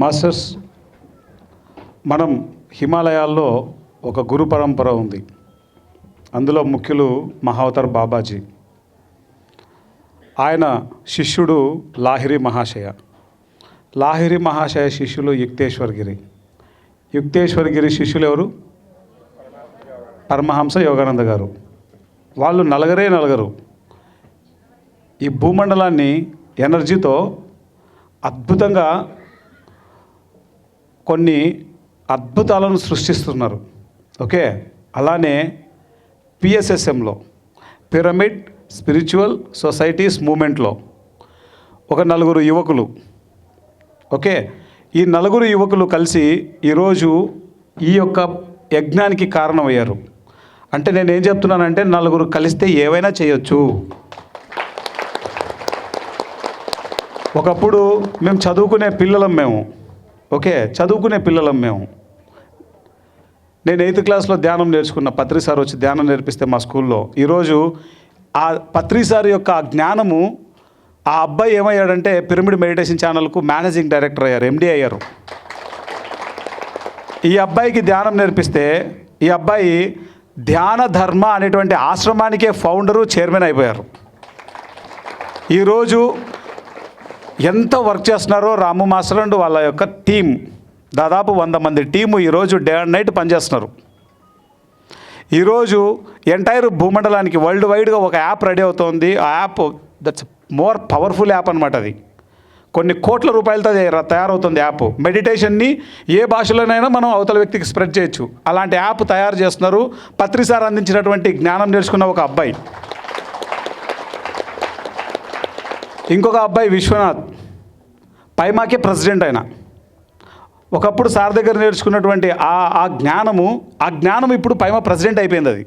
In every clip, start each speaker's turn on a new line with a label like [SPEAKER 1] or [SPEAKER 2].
[SPEAKER 1] Masters, మనం హిమాలయాల్లో ఒక గురు పరంపర ఉంది. అందులో ముఖ్యులు మహావతార్ బాబాజీ. ఆయన శిష్యుడు లాహిరి మహాశయ. లాహిరి మహాశయ శిష్యులు యుక్తేశ్వరగిరి. యుక్తేశ్వరగిరి శిష్యులు ఎవరు? పరమహంస యోగానంద గారు. వాళ్ళు నలుగురు ఈ భూమండలాన్ని ఎనర్జీతో అద్భుతంగా కొన్ని అద్భుతాలను సృష్టిస్తున్నారు. ఓకే, అలానే పిఎస్ఎస్ఎంలో, పిరమిడ్ స్పిరిచువల్ సొసైటీస్ మూమెంట్లో ఒక నలుగురు యువకులు, ఓకే, ఈ నలుగురు యువకులు కలిసి ఈరోజు ఈ యొక్క యజ్ఞానికి కారణమయ్యారు. అంటే నేను ఏం చెప్తున్నానంటే, నలుగురు కలిస్తే ఏవైనా చేయొచ్చు. ఒకప్పుడు మేము చదువుకునే పిల్లలం మేము. నేను 8th క్లాస్లో ధ్యానం నేర్చుకున్న. పత్రి సార్ వచ్చి ధ్యానం నేర్పిస్తే మా స్కూల్లో. ఈరోజు ఆ పత్రి సార్ యొక్క జ్ఞానము, ఆ అబ్బాయి ఏమయ్యాడంటే పిరమిడ్ మెడిటేషన్ ఛానల్కు మేనేజింగ్ డైరెక్టర్ అయ్యారు, MD అయ్యారు. ఈ అబ్బాయికి ధ్యానం నేర్పిస్తే ఈ అబ్బాయి ధ్యాన ధర్మ అనేటువంటి ఆశ్రమానికే ఫౌండరు, చైర్మన్ అయిపోయారు. ఈరోజు ఎంత వర్క్ చేస్తున్నారో రాము మాస్టర్ అండ్ వాళ్ళ యొక్క టీం, దాదాపు 100 మంది టీము ఈరోజు డే అండ్ నైట్ పనిచేస్తున్నారు. ఈరోజు ఎంటైర్ భూమండలానికి వరల్డ్ వైడ్గా ఒక యాప్ రెడీ అవుతోంది. ఆ app that's more powerful app అనమాట. అది కొన్ని కోట్ల రూపాయలతో తయారవుతుంది యాప్. మెడిటేషన్ని ఏ భాషలోనైనా మనం అవతల వ్యక్తికి స్ప్రెడ్ చేయొచ్చు. అలాంటి యాప్ తయారు చేస్తున్నారు. పత్రి సార్ అందించినటువంటి జ్ఞానం నేర్చుకున్న ఒక అబ్బాయి. ఇంకొక అబ్బాయి విశ్వనాథ్, పైమాకే ప్రెసిడెంట్ ఆయన. ఒకప్పుడు సార్ దగ్గర నేర్చుకున్నటువంటి ఆ జ్ఞానం ఇప్పుడు పైమా ప్రెసిడెంట్ అయిపోయింది. అది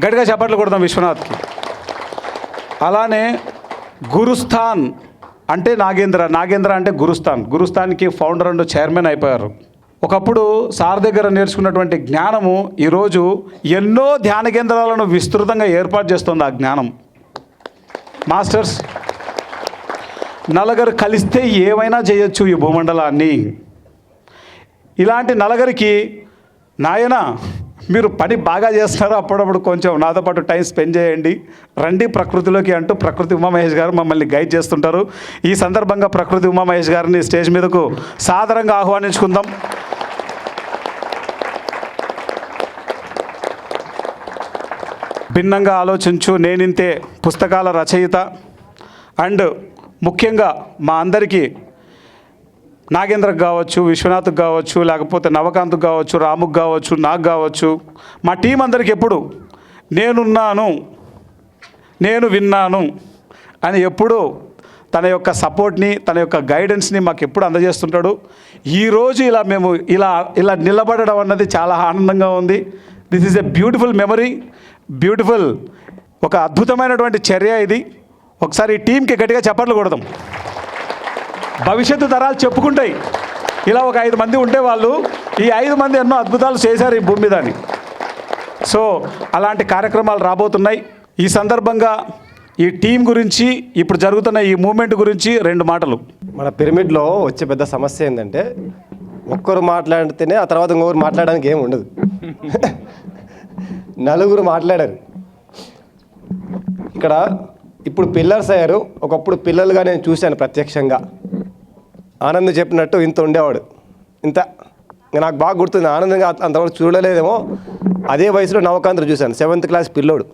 [SPEAKER 1] గట్టిగా చప్పట్లు కొడదాం విశ్వనాథ్కి. అలానే గురుస్థాన్ అంటే నాగేంద్ర అంటే గురుస్థాన్కి ఫౌండర్ అండ్ చైర్మన్ అయిపోయారు. ఒకప్పుడు సార్ దగ్గర నేర్చుకున్నటువంటి జ్ఞానము ఈరోజు ఎన్నో ధ్యాన కేంద్రాలను విస్తృతంగా ఏర్పాటు చేస్తుంది. ఆ జ్ఞానం మాస్టర్స్, నలుగురు కలిస్తే ఏమైనా చేయొచ్చు ఈ భూమండలాన్ని. ఇలాంటి నలుగురికి నాయన మీరు పని బాగా చేస్తున్నారు, అప్పుడప్పుడు కొంచెం నాతో పాటు టైం స్పెండ్ చేయండి, రండి ప్రకృతిలోకి అంటూ ప్రకృతి ఉమామహేష్ గారు మమ్మల్ని గైడ్ చేస్తుంటారు. ఈ సందర్భంగా ప్రకృతి ఉమామహేష్ గారిని స్టేజ్ మీదకు సాదరంగా ఆహ్వానించుకుందాం. భిన్నంగా ఆలోచించు నేనింతే పుస్తకాల రచయిత అండ్ ముఖ్యంగా మా అందరికీ నాగేంద్రకు కావచ్చు, విశ్వనాథ్కి కావచ్చు, లేకపోతే నవకాంత్కి కావచ్చు, రాముకు కావచ్చు, నాకు కావచ్చు, మా టీం అందరికీ ఎప్పుడు నేనున్నాను, నేను విన్నాను అని ఎప్పుడు తన యొక్క సపోర్ట్ని, తన యొక్క గైడెన్స్ని మాకు ఎప్పుడు అందజేస్తుంటాడు. ఈరోజు మేము ఇలా నిలబడడం అన్నది చాలా ఆనందంగా ఉంది. This is a beautiful memory, beautiful, ఒక అద్భుతమైనటువంటి చర్య ఇది. ఒకసారి ఈ టీంకి గట్టిగా చప్పట్లు కొడదాం. భవిష్యత్తు తరాలు చెప్పుకుంటాయి, ఇలా ఒక 5 మంది ఉంటే వాళ్ళు ఈ 5 మంది ఎన్నో అద్భుతాలు చేశారు ఈ భూమి మీద అని. సో అలాంటి కార్యక్రమాలు రాబోతున్నాయి. ఈ సందర్భంగా ఈ టీం గురించి, ఇప్పుడు జరుగుతున్న ఈ మూమెంట్ గురించి 2 మాటలు.
[SPEAKER 2] మన పిరమిడ్లో వచ్చే పెద్ద సమస్య ఏంటంటే, ఒక్కరు మాట్లాడితేనే ఆ తర్వాత ఇంకొకరు మాట్లాడడానికి ఏమి ఉండదు. నలుగురు మాట్లాడారు. ఇక్కడ ఇప్పుడు పిల్లర్స్ అయ్యారు. ఒకప్పుడు పిల్లలుగా నేను చూశాను ప్రత్యక్షంగా. ఆనంద్ చెప్పినట్టు ఇంత ఉండేవాడు, ఇంత నాకు బాగా గుర్తుంది. ఆనందంగా అంతవరకు చూడలేదేమో. అదే వయసులో నవకాంత్ చూశాను, 7th క్లాస్ పిల్లోడు,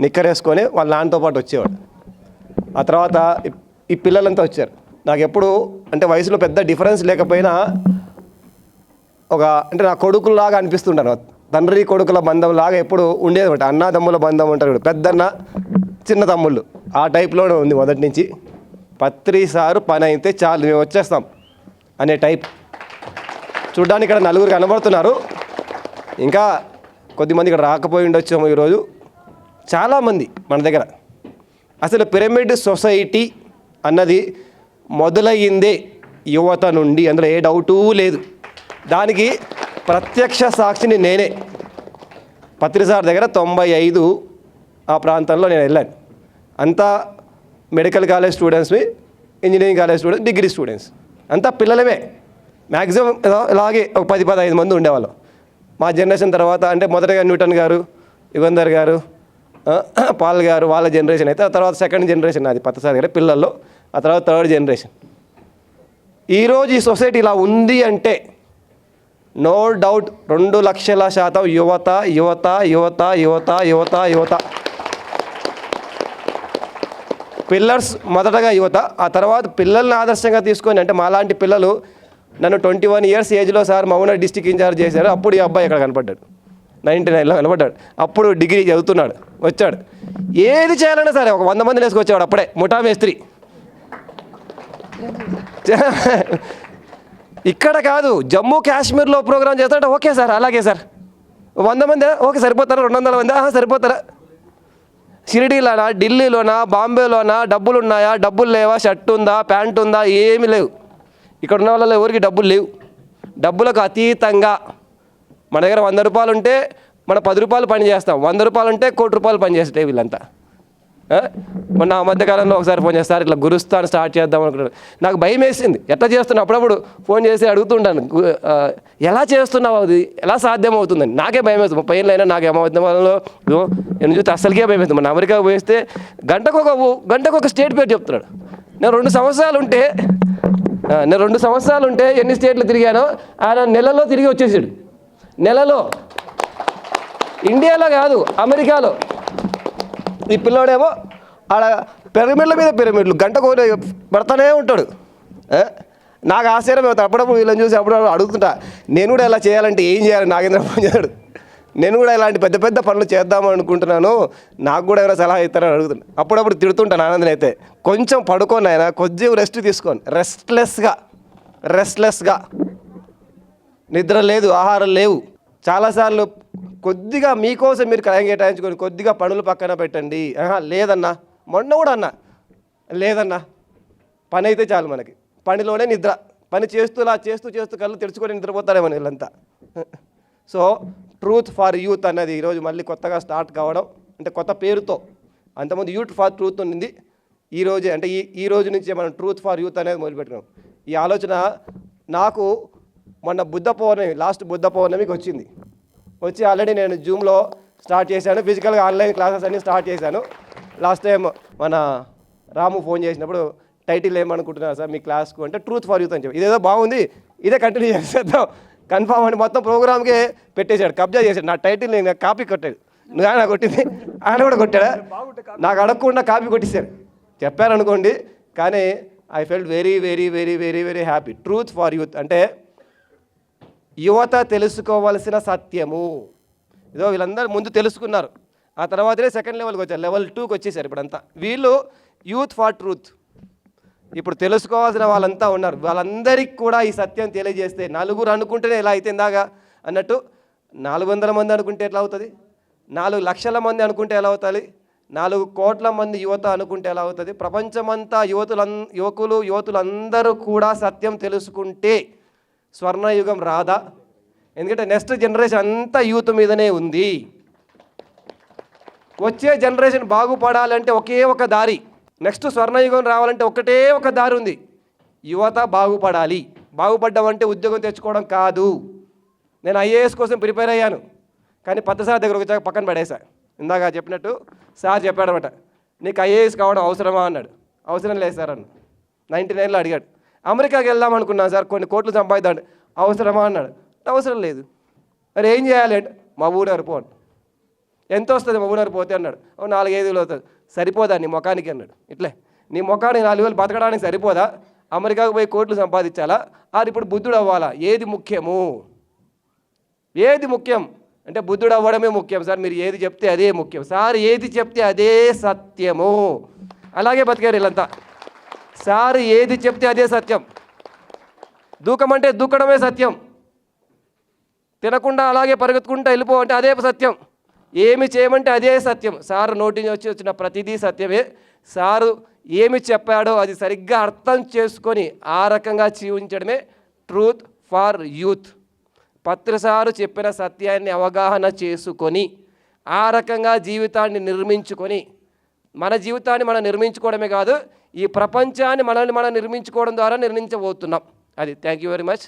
[SPEAKER 2] నిక్కర్ వేసుకొని వాళ్ళ నాన్నతో పాటు వచ్చేవాడు. ఆ తర్వాత ఈ పిల్లలంతా వచ్చారు. నాకు ఎప్పుడు అంటే వయసులో పెద్ద డిఫరెన్స్ లేకపోయినా అంటే నా కొడుకులాగా అనిపిస్తుంటాను. తండ్రి కొడుకుల బంధం లాగా ఎప్పుడు ఉండేది అనమాట. అన్నదమ్ముల బంధం ఉంటారు, పెద్దన్న చిన్న తమ్ముళ్ళు, ఆ టైప్లోనే ఉంది మొదటి నుంచి. పత్రి సారు పని అయితే చాలు మేము వచ్చేస్తాం అనే టైప్. చూడ్డానికి ఇక్కడ నలుగురు కనబడుతున్నారు, ఇంకా కొద్దిమంది ఇక్కడ రాకపోయి ఉండొచ్చాము ఈరోజు. చాలామంది మన దగ్గర. అసలు పిరమిడ్ సొసైటీ అన్నది మొదలయ్యిందే యువత నుండి, అందులో ఏ డౌటు లేదు. దానికి ప్రత్యక్ష సాక్షిని నేనే. పత్రి సార్ దగ్గర 95 ఆ ప్రాంతంలో నేను వెళ్ళాను. అంతా మెడికల్ కాలేజ్ స్టూడెంట్స్ని, engineering college students, degree students. అంతా పిల్లలమే. మ్యాక్సిమం ఇలాగే ఒక 10-15 మంది ఉండేవాళ్ళం. మా జనరేషన్ తర్వాత అంటే మొదటగా న్యూటన్ గారు, యుగంధర్ గారు, పాల్ గారు వాళ్ళ జనరేషన్ అయితే, ఆ తర్వాత సెకండ్ జనరేషన్ అది పత్తసారి గారు పిల్లల్లో, ఆ తర్వాత థర్డ్ జనరేషన్. ఈరోజు ఈ సొసైటీ ఇలా ఉంది అంటే నో డౌట్ 2,00,000% యువత యువత యువత యువత యువత యువత. పిల్లర్స్ మొదటగా యువత, ఆ తర్వాత పిల్లల్ని ఆదర్శంగా తీసుకొని, అంటే మాలాంటి పిల్లలు నన్ను 21 ఇయర్స్ ఏజ్లో సార్ మౌన డిస్టిక్ ఇన్ఛార్జ్ చేశారు. అప్పుడు ఈ అబ్బాయి ఇక్కడ కనపడ్డాడు, 99లో కనపడ్డాడు. అప్పుడు డిగ్రీ చదువుతున్నాడు, వచ్చాడు. ఏది చేయాలన్నా సరే ఒక 100 మందిని వేసుకొచ్చేవాడు. అప్పుడే ముఠా మేస్త్రి. ఇక్కడ కాదు, జమ్మూ కాశ్మీర్లో ప్రోగ్రామ్ చేస్తాడంటే ఓకే సార్, అలాగే సార్. 100 మంది ఓకే సరిపోతారా, 200 మంది సరిపోతారా. షిరిడీలోనా, ఢిల్లీలోనా, బాంబేలోనా డబ్బులు ఉన్నాయా, డబ్బులు లేవా, షర్ట్ ఉందా, ప్యాంట్ ఉందా, ఏమీ లేవు. ఇక్కడ ఉన్న వాళ్ళలో ఎవరికి డబ్బులు లేవు. డబ్బులకు అతీతంగా మన దగ్గర 100 రూపాయలు ఉంటే మనం 10 రూపాయలు పని చేస్తాం, 100 రూపాయలు ఉంటే 1 కోటి రూపాయలు పని చేస్తే వీళ్ళంతా. మొన్న ఆ మధ్యకాలంలో ఒకసారి ఫోన్ చేస్తారు, ఇట్లా గురుస్థాన్ స్టార్ట్ చేద్దాం అనుకుంటున్నాను. నాకు భయం వేసింది, ఎట్లా చేస్తున్నా. అప్పుడప్పుడు ఫోన్ చేసి అడుగుతుంటాను, ఎలా చేస్తున్నావు, అది ఎలా సాధ్యం అవుతుందని. నాకే భయం వేస్తుంది. 30 ఏళ్ళైనా నాకు ఏమవుతుంది వాళ్ళలో నేను చూస్తే అస్సలకే భయం వేస్తుంది. మన అమెరికా పోయిస్తే గంటకు ఒక స్టేట్ పేరు చెప్తున్నాడు. నేను 2 సంవత్సరాలు ఉంటే ఎన్ని స్టేట్లు తిరిగానో ఆయన నెలలో తిరిగి వచ్చేసాడు. నెలలో. ఇండియాలో కాదు, అమెరికాలో. ఈ పిల్లోడేమో ఆడ పిరమిడ్ల మీద పిరమిడ్లు గంటకు పడతానే ఉంటాడు. నాకు ఆశ్చర్యం అవుతాడు. అప్పుడప్పుడు వీళ్ళని చూసి అప్పుడప్పుడు అడుగుతుంటా, నేను కూడా ఇలా చేయాలంటే ఏం చేయాలి. నాగేంద్ర ఫోన్ చేశాడు, నేను కూడా ఇలాంటి పెద్ద పెద్ద పనులు చేద్దాం అనుకుంటున్నాను, నాకు కూడా ఎవరైనా సలహా ఇస్తారని అడుగుతున్నాను. అప్పుడప్పుడు తిడుతుంటాను ఆనందన్ అయితే, కొంచెం పడుకోని ఆయన, కొద్దిగా రెస్ట్ తీసుకోండి. రెస్ట్లెస్గా నిద్ర లేదు, ఆహారం లేవు. చాలాసార్లు కొద్దిగా మీకోసం మీరు టైం కేటాయించుకొని కొద్దిగా పనులు పక్కన పెట్టండి. లేదన్నా, మొన్న కూడా అన్నా, లేదన్నా పని అయితే చాలు మనకి, పనిలోనే నిద్ర. పని చేస్తూ కళ్ళు తెరుచుకొని నిద్రపోతారేమో వీళ్ళంతా. సో ట్రూత్ ఫర్ యూత్ అన్నది ఈరోజు మళ్ళీ కొత్తగా స్టార్ట్ కావడం, అంటే కొత్త పేరుతో. అంతకుముందు యూత్ ఫర్ ట్రూత్ ఉంది, ఈరోజు అంటే ఈ రోజు నుంచే మనం ట్రూత్ ఫర్ యూత్ అనేది మొదలుపెట్టినాం. ఈ ఆలోచన నాకు మొన్న లాస్ట్ బుద్ధ పౌర్ణమికి వచ్చి ఆల్రెడీ నేను జూమ్లో స్టార్ట్ చేశాను, ఫిజికల్గా ఆన్లైన్ క్లాసెస్ అన్నీ స్టార్ట్ చేశాను. లాస్ట్ టైం మన రాము ఫోన్ చేసినప్పుడు టైటిల్ ఏమనుకుంటున్నారు సార్ మీ క్లాస్కు అంటే ట్రూత్ ఫర్ యూత్ అని చెప్పి, ఇదేదో బాగుంది, ఇదే కంటిన్యూ చేసేద్దాం కన్ఫామ్ అని మొత్తం ప్రోగ్రామ్కే పెట్టేశాడు, కబ్జా చేశాడు. నా టైటిల్ నేను కాపీ కొట్టాడు. నువ్వు ఆయన కొట్టింది, ఆయన కూడా కొట్టాడా, నాకు అడగకుండా కాపీ కొట్టిస్తాడు. చెప్పారనుకోండి, కానీ I felt very very very very very happy. Truth for youth అంటే యువత తెలుసుకోవాల్సిన సత్యము. ఇదో వీళ్ళందరూ ముందు తెలుసుకున్నారు, ఆ తర్వాతనే సెకండ్ లెవెల్కి వచ్చారు, లెవెల్ 2కి వచ్చేసారు ఇప్పుడంతా. వీళ్ళు యూత్ ఫర్ ట్రూత్. ఇప్పుడు తెలుసుకోవాల్సిన వాళ్ళంతా ఉన్నారు. వాళ్ళందరికీ కూడా ఈ సత్యం తెలియజేస్తే, నలుగురు అనుకుంటేనే ఎలా అయితే ఇందాక అన్నట్టు 400 మంది అనుకుంటే ఎట్లా అవుతుంది, 4 లక్షల మంది అనుకుంటే ఎలా అవుతుంది, 4 కోట్ల మంది యువత అనుకుంటే ఎలా అవుతుంది. ప్రపంచమంతా యువతులందరూ కూడా సత్యం తెలుసుకుంటే స్వర్ణయుగం రాదా? ఎందుకంటే నెక్స్ట్ జనరేషన్ అంతా యూత్ మీదనే ఉంది. వచ్చే జనరేషన్ బాగుపడాలంటే ఒకే ఒక దారి, నెక్స్ట్ స్వర్ణయుగం రావాలంటే ఒకటే ఒక దారి ఉంది, యువత బాగుపడాలి. బాగుపడ్డామంటే ఉద్యోగం తెచ్చుకోవడం కాదు. నేను ఐఏఎస్ కోసం ప్రిపేర్ అయ్యాను, కానీ సార్ దగ్గరకు వచ్చాక పక్కన పడేసా. ఇందాక చెప్పినట్టు సార్ చెప్పాడనమాట, నీకు ఐఏఎస్ కావడం అవసరమా అన్నాడు. అవసరం లేదు సార్ అన్న. 99లో అడిగాడు. అమెరికాకి వెళ్దాం అనుకున్నాను సార్, కొన్ని కోట్లు సంపాదిద్దాం, అవసరమా అన్నాడు. అవసరం లేదు. మరి ఏం చేయాలి అంటే మా ఊరు పో. ఎంత వస్తుంది మా ఊరు పోతే అన్నాడు. 4-5 వేలు అవుతుంది. సరిపోదా నీ ముఖానికి అన్నాడు. ఇట్లే నీ ముఖానికి 4 వేలు బతకడానికి సరిపోదా? అమెరికాకు పోయి కోట్లు సంపాదించాలా? ఇప్పుడు బుద్ధుడు అవ్వాలా? ఏది ముఖ్యము? ఏది ముఖ్యం అంటే బుద్ధుడు అవ్వడమే ముఖ్యం సార్, మీరు ఏది చెప్తే అదే ముఖ్యం సార్, ఏది చెప్తే అదే సత్యము. అలాగే బతికారు వీళ్ళంతా. సార్ ఏది చెప్తే అదే సత్యం. దూకమంటే దూకడమే సత్యం. తినకుండా అలాగే పరిగెత్తుకుంటూ వెళ్ళిపోవంటే అదే సత్యం. ఏమి చేయమంటే అదే సత్యం. సారు నోటి నుంచి వచ్చిన ప్రతిదీ సత్యమే. సారు ఏమి చెప్పాడో అది సరిగ్గా అర్థం చేసుకొని ఆ రకంగా జీవించడమే ట్రూత్ ఫర్ యూత్. పత్రిసారు చెప్పిన సత్యాన్ని అవగాహన చేసుకొని ఆ రకంగా జీవితాన్ని నిర్మించుకొని, మన జీవితాన్ని మనం నిర్మించుకోవడమే కాదు, ఈ ప్రపంచాన్ని మనల్ని మనం నిర్మించుకోవడం ద్వారా నిర్మించబోతున్నాం. అది థ్యాంక్ యూ వెరీ మచ్.